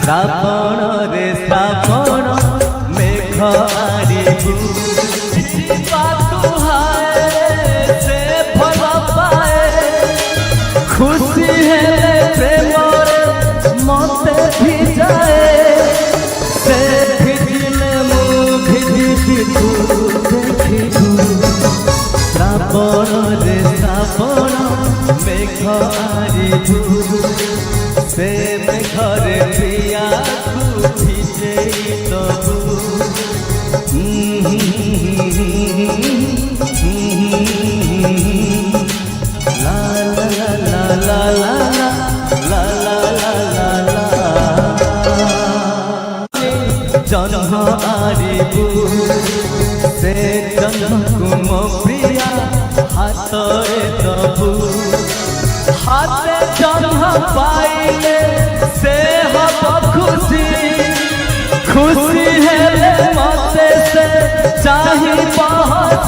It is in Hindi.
श्रावण रे श्रावण मेघ आरिबु से फल पाए खुशी है प्रेम मते भी जाए से भिजिले मु भिजिति तू देखिबु श्रावण रे श्रावण मेघ आरिबु से मेघरे प्रिया भिजे तबु ला ला ला ला ला ला ला ला ला जन्म आरिबु से जन्म मो प्रिया हाथरे तबु हाथे जन्म पाइले से हब खुशी खुशी है मते से चाही बहुत